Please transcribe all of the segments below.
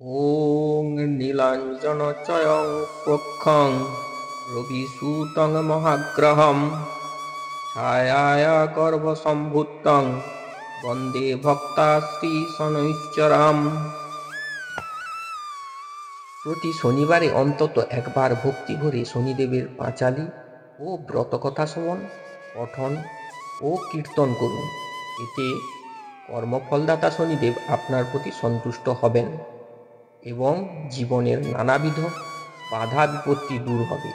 ওং নীলাঞ্জনচয়ং প্রখ্যং রবিসূতং মহাগ্রহম ছায়ায়া গর্ভসম্ভূতং বন্দে ভক্তাশ্রী শনৈশ্চরম। প্রতি শনিবারে অন্তত একবার ভক্তি ভরে শনিদেবের পাঁচালী ও ব্রতকথা শ্রবণ, পঠন ও কীর্তন করুন। এতে কর্মফলদাতা শনিদেব আপনার প্রতি সন্তুষ্ট হবেন এবং জীবনের নানাবিধ বাধা বিপত্তি দূর হবে।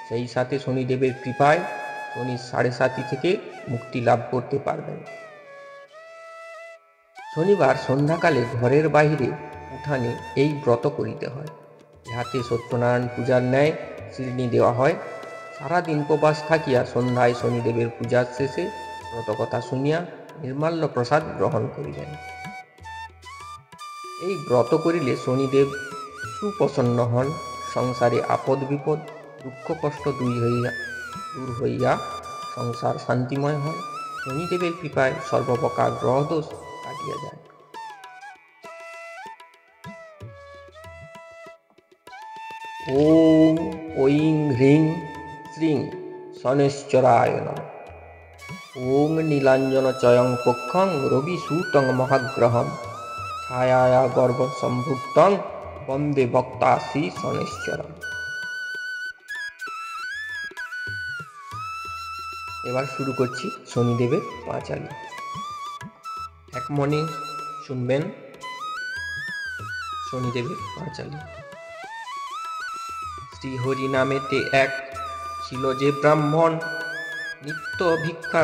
সেই সাথে শনিদেবের কৃপায় শনির সাড়ে সাতি থেকে মুক্তি লাভ করতে পারবেন। শনিবার সন্ধ্যাকালে ঘরের বাহিরে উঠানে এই ব্রত করিতে হয়। ইহাতে সত্যনারায়ণ পূজার ন্যায় শিরনি দেওয়া হয়। সারাদিন উপবাস থাকিয়া সন্ধ্যায় শনিদেবের পূজার শেষে ব্রতকথা শুনিয়া নির্মাল্য প্রসাদ গ্রহণ করিবেন। এই ব্রত করিলে শনিদেব সুপ্রসন্ন হন, সংসারে আপদ বিপদ দুঃখ কষ্ট দূর হইয়া সংসার শান্তিময় হয়। শনিদেবের কৃপায় সর্বপ্রকার গ্রহদোষ কাটিয়া যায়। ওম ঐং হ্রিং শ্রীং শনৈশ্চরায় নমঃ। ওং নীলাঞ্জনচয়ং প্রখ্যং রবিসূতং মহাগ্রহম ছায়ায়া গর্ভসম্ভূতং বন্দে ভক্তাশ্রী শনৈশ্চরম। এবার শুরু করছি শনিদেবের পাঁচালী। এক মনে শুনবেন শনিদেবের পাঁচালী। শ্রীহরি নামেতে এক ছিল যে ব্রাহ্মণ, নিত্য ভিক্ষা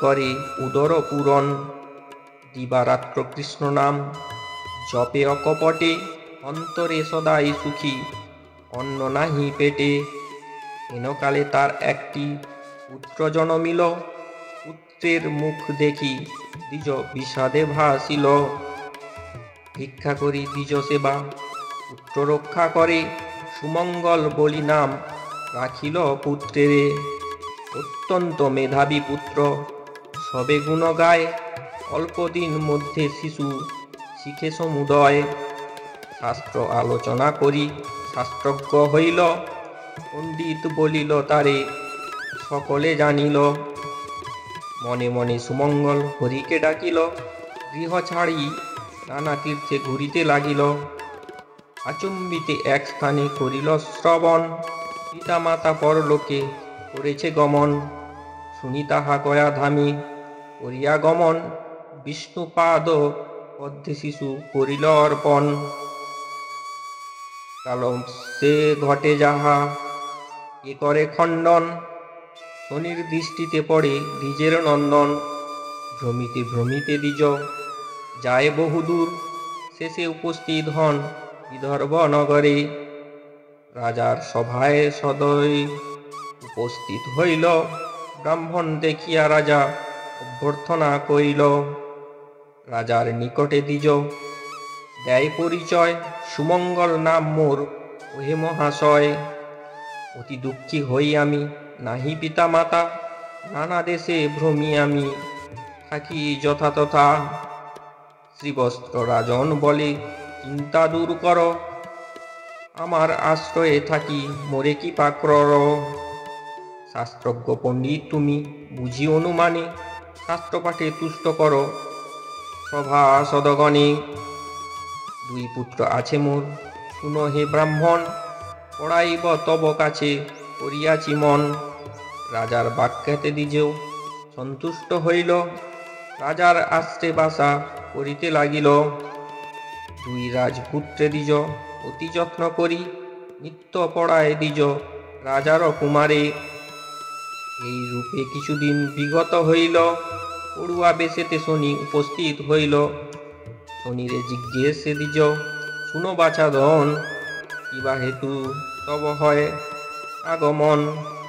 করে উদর পূরণ। দিবারাত্র কৃষ্ণ নাম জপে অকপটে, অন্তরে সদাই সুখী অন্ন নাহি পেটে। হেনকালে তার একটি পুত্র জনমিল, পুত্রের মুখ দেখি দ্বিজ বিষাদে ভাসিল। ভিক্ষা করি দ্বিজ সেবা পুত্র রক্ষা করে, সুমঙ্গল বলি নাম রাখিল পুত্রেরে। অত্যন্ত মেধাবী পুত্র সবে গুণ গায়, অল্পদিন মধ্যে শিশু শিখে সমুদয়। শাস্ত্র আলোচনা করি শাস্ত্রজ্ঞ হইল, পণ্ডিত বলিল তারে সকলে জানিল। মনে মনে সুমঙ্গল হরিকে ডাকিল, গৃহ ছাড়ি নানা তীর্থে ঘুরিতে লাগিল। আচম্বিতে এক স্থানে করিল শ্রবণ, পিতা মাতা পরলোকে করেছে গমন। শুনি তাহা গয়া ধামে করিয়া গমন, বিষ্ণুপাদ পদ্মে শিশু করিল অর্পণ। কালম সে ঘটে যাহা এ করে খণ্ডন, শনির দৃষ্টিতে পড়ে দ্বিজের নন্দন। ভ্রমিতে ভ্রমিতে দ্বিজ যায় বহুদূর, শেষে উপস্থিত হন বিদর্ভ নগরে। রাজার সভায় সদয় উপস্থিত হইল, ব্রাহ্মণ দেখিয়া রাজা অভ্যর্থনা করিল। রাজার নিকটে দ্বিজ দেয় পরিচয়, সুমঙ্গল নাম মোর ওহে মহাশয়। অতি দুঃখী হই আমি নাহি পিতা মাতা, নানা দেশে ভ্রমি আমি থাকি যথা তথা। শ্রীবস্ত্র রাজন বলে চিন্তা দূর কর, আমার আশ্রয়ে থাকি মোরে কি পাক্রর। শাস্ত্রজ্ঞ পণ্ডিত তুমি বুঝি অনুমানে, শাস্ত্র পাঠে তুষ্ট কর সভাসদগণে। দুই পুত্র আছে মোর শুনো হে ব্রাহ্মণ, পড়াইব তব কাছে করিয়াছি মন। রাজার বাক্যাতে দ্বিজেও সন্তুষ্ট হইল, রাজার আশ্রে বাসা করিতে লাগিল। দুই রাজপুত্রে দ্বিজ অতি যত্ন করি, নিত্য পড়ায় দ্বিজ রাজার কুমারে। এই রূপে কিছুদিন বিগত হইল, পড়ুয়া বেশেতে শনি উপস্থিত হইল। শনিরে জিজ্ঞেসে দ্বিজ শুনো বাছাধন, কিবা হেতু তব হয় আগমন।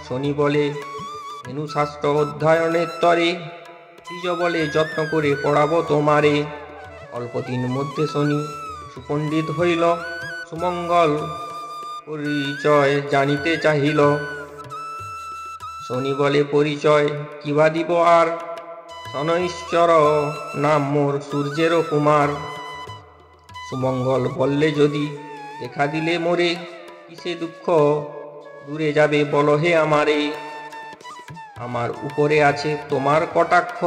শনি বলে হেনু শাস্ত্র অধ্যয়নের তরে, দ্বিজ বলে যত্ন করে পড়াবো তোমারে। অল্পদিন মধ্যে শনি সুপণ্ডিত হইল, সুমঙ্গল পরিচয় জানিতে চাহিল। শনি বলে পরিচয় কিবা দিব আর, শনৈশ্চর নাম মোর সূর্যের কুমার। সুমঙ্গল বললে যদি দেখা দিলে মোরে, কিসে দুঃখ দূরে যাবে বলো হে আমারে। আমার উপরে আছে তোমার কটাক্ষ,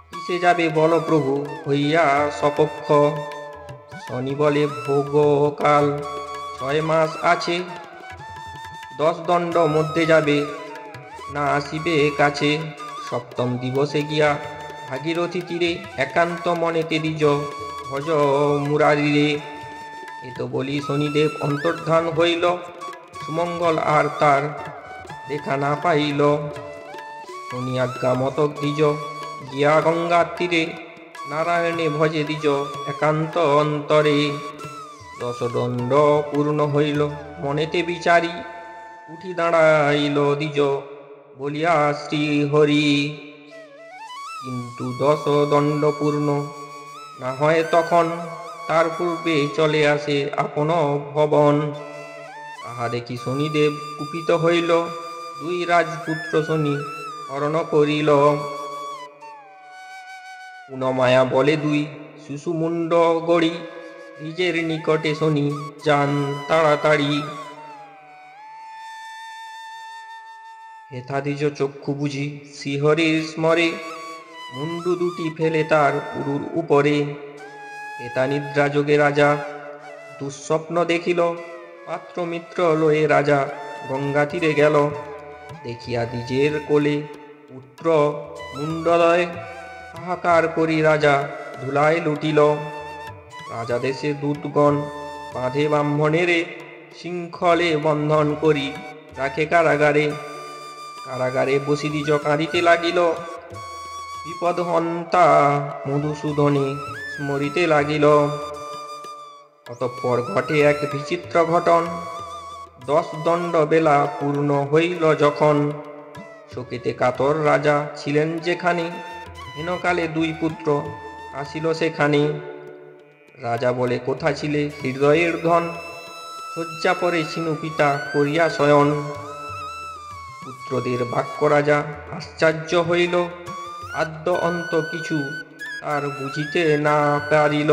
কিসে যাবে বলো প্রভু হইয়া সপক্ষ। শনি বলে ভোগকাল 6 মাস আছে, 10 দণ্ড মধ্যে যাবে না আসিবে কাছে। সপ্তম দিবসে গিয়া ভাগীরথী তীরে একান্ত মনেতে দ্বিজ ভজ মুরারিরে। এ তো বলি শনিদেব অন্তর্ধান হইল, সুমঙ্গল আর তার দেখা না পাইল। শনি আজ্ঞা মতক দ্বিজ গিয়া গঙ্গার তীরে, নারায়ণে ভজে দ্বিজ একান্ত অন্তরে। 10 দণ্ড পূর্ণ হইল মনেতে বিচারি, উঠি দাঁড়াইল দ্বিজ বলিয়া শ্রী হরি। কিন্তু 10 দণ্ড পূর্ণ না হয় তখন, তার পূর্বে চলে আসে আপন ভবন। তাহা দেখি শনিদেব কুপিত হইল, 2 রাজপুত্র শনি হরণ করিল। পুনমায়া বলে 2 শিশুমুণ্ড গড়ি, নিজের নিকটে শনি যান তাড়াতাড়ি। হেথা দ্বিজ চক্ষু বুঝি শ্রীহরির স্মরে, মুন্ডু 2টি ফেলে তার উরুর উপরে। হেথা নিদ্রা যোগে রাজা দুঃস্বপ্ন দেখিল, পাত্র মিত্র লয়ে রাজা গঙ্গা তীরে গেল। দেখিয়া দ্বিজের কোলে পুত্র মুন্ডদয়, হাহাকার করি রাজা ধুলায় লুটিল। রাজা দেশে দূতগণ বাঁধে ব্রাহ্মণেরে, শৃঙ্খলে বন্ধন করি রাখে কারাগারে। কারাগারে বসি দ্বিজ কাঁদিতে লাগিল, বিপদ হন্তা মধুসূদনে স্মরিতে লাগিল। অতঃপর ঘটে এক বিচিত্র ঘটন, 10 দণ্ড বেলা পূর্ণ হইল যখন। শোকেতে কাতর রাজা ছিলেন যেখানে, হেনকালে 2 পুত্র আসিল সেখানে। রাজা বলে কোথা ছিলে হৃদয়ের ধন, শয্যা পরে ছিনু পিতা করিয়া শয়ন। পুত্রদের বাক্য রাজা আশ্চর্য হইল, আদ্য অন্ত কিছু তার বুঝিতে না পারিল।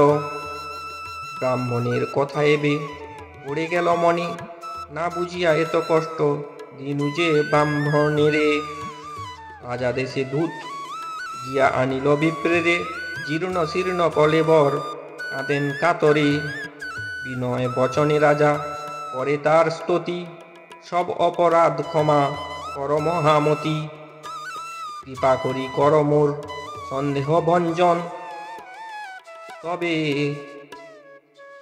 ব্রাহ্মণের কথা এবে পড়ে গেল মনে, না বুঝিয়া এত কষ্ট দিনু যে ব্রাহ্মণেরে। রাজা দেশে দূত গিয়া আনিল বিপ্রেরে, জীর্ণ শীর্ণ কলেবর কাঁদেন কাতরে। বিনয় বচনে রাজা করে তার স্তুতি, সব অপরাধ ক্ষমা কর মহামতি। কৃপা করি কর মোর সন্দেহ ভঞ্জন, তবে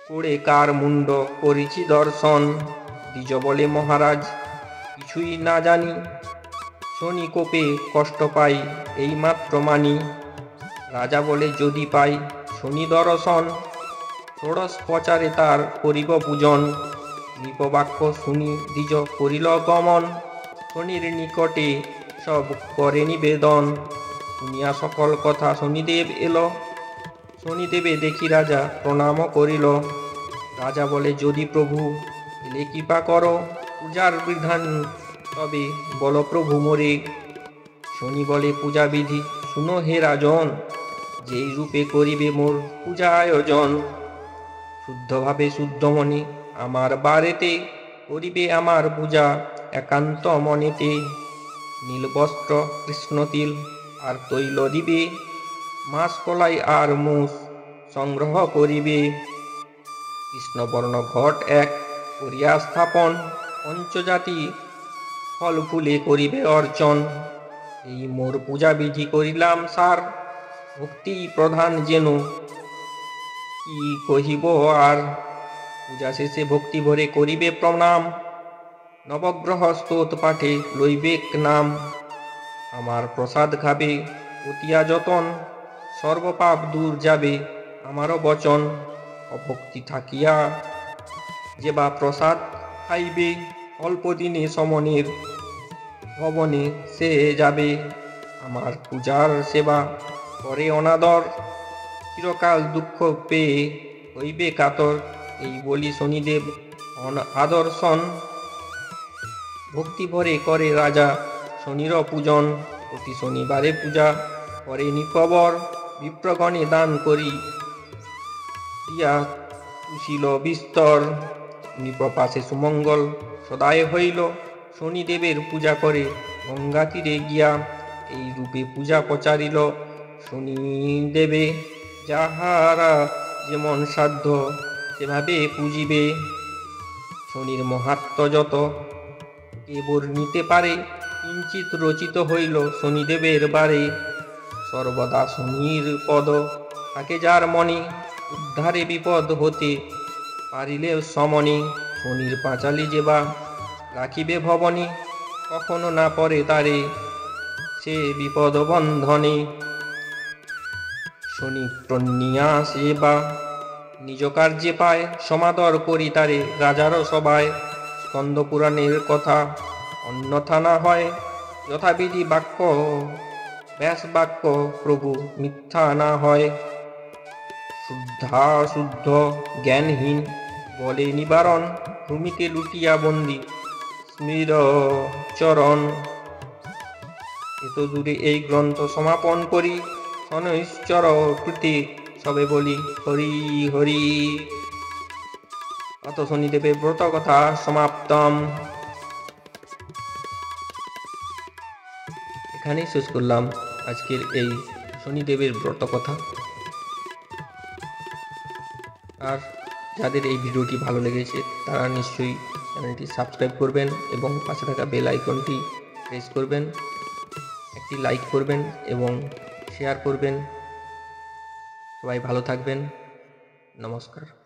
করে কার মুন্ড করিছি দর্শন। দ্বিজ বলে মহারাজ কিছুই না জানি, শনি কোপে কষ্ট পাই এই মাত্র মানি। রাজা বলে যদি পাই শনি দর্শন, ষোড়শ প্রচারে তার করিব পূজন। নৃপবাক্য শুনি দ্বিজ করিল গমন, শনির নিকটে সব করে নিবেদন। শুনিয়া সকল কথা শনিদেব এলো, শনিদেবে দেখি রাজা প্রণাম করিল। রাজা বলে যদি প্রভু এলে কৃপা করো, পূজার বিধান তবে বল প্রভু মোরে। শনি বলে পূজা বিধি শুনো হে রাজন, যেই রূপে করিবে মোর পূজা আয়োজন। শুদ্ধভাবে শুদ্ধ মনে আমার বারেতে, করিবে আমার পূজা একান্ত মনেতে। নীল বস্ত্র কৃষ্ণ তিল আর তৈল দিবে, মাস কলাই আর মুস সংগ্রহ করিবে। কৃষ্ণবর্ণ ঘট এক করিয়া স্থাপন, পঞ্চজাতি ফল ফুলে করিবে অর্চন। এই মোর পূজা বিধি করিলাম সার, ভক্তি প্রধান যেন কি কহিব আর। পূজা শেষে ভক্তি ভরে করিবে প্রণাম, নবগ্রহ স্তোত পাঠে লইবেক নাম। আমার প্রসাদ খাবে অতিয়া যতন, সর্বপাপ দূর যাবে আমারও বচন। অভক্তি থাকিয়া যে বা প্রসাদ খাইবে, অল্প দিনে সমনের ভবনে সে যাবে। আমার পূজার সেবা করে অনাদর, চিরকাল দুঃখ পেয়ে হইবে কাতর। এই বলি শনিদেব আদর্শন, ভক্তি ভরে করে রাজা শনির পূজন। প্রতি শনিবারে পূজা করে নিপবর, বিপ্রগণে দান করি দিয়া তুষিল বিস্তর, নিপ্রপাশে সুমঙ্গল সদায় হইল। শনিদেবের পূজা করে গঙ্গা তীরে গিয়া, এই রূপে পূজা প্রচারিল শনিদেবে। যাহারা যেমন সাধ্য সেভাবে পূজিবে, শনির মাহাত্ম্য যত কে বর্ণিতে পারে। কিঞ্চিৎ রচিত হইল শনিদেবের বারে, সর্বদা শনির পদ থাকে যার মনে, উদ্ধারে বিপদ হতে পারিলে সমনে। শনির পাঁচালি যেবা রাখিবে ভবনে, কখনো না পড়ে তারে সে বিপদ বন্ধনে। শনি প্রণ্যিয়া সেবা নিজ কার্যে পায়, সমাদর করি তারে রাজার সভায়। স্কন্দ পুরাণের কথা অন্যথা না হয়, যথাবিধি বাক্য ব্যাস বাক্য প্রভু মিথ্যা না হয়। শুদ্ধ জ্ঞানহীন বলে নিবারণ, ভূমিকে লুটিয়া বন্দি স্মৃর চরণ। এত দূরে এই গ্রন্থ সমাপন করি, শনৈশ্চর কৃতি সবে বলি হরি হরি। অত শনিদেবের ব্রত কথা সমাপ্তম। এখানেই শেষ করলাম আজকের এই শনিদেবের ব্রত কথা। আর যাদের এই ভিডিওটি ভালো লেগেছে তারা নিশ্চয়ই চ্যানেলটি সাবস্ক্রাইব করবেন এবং পাশে থাকা বেল আইকনটি প্রেস করবেন, একটি লাইক করবেন এবং শেয়ার করবেন। সবাই ভালো থাকবেন। নমস্কার।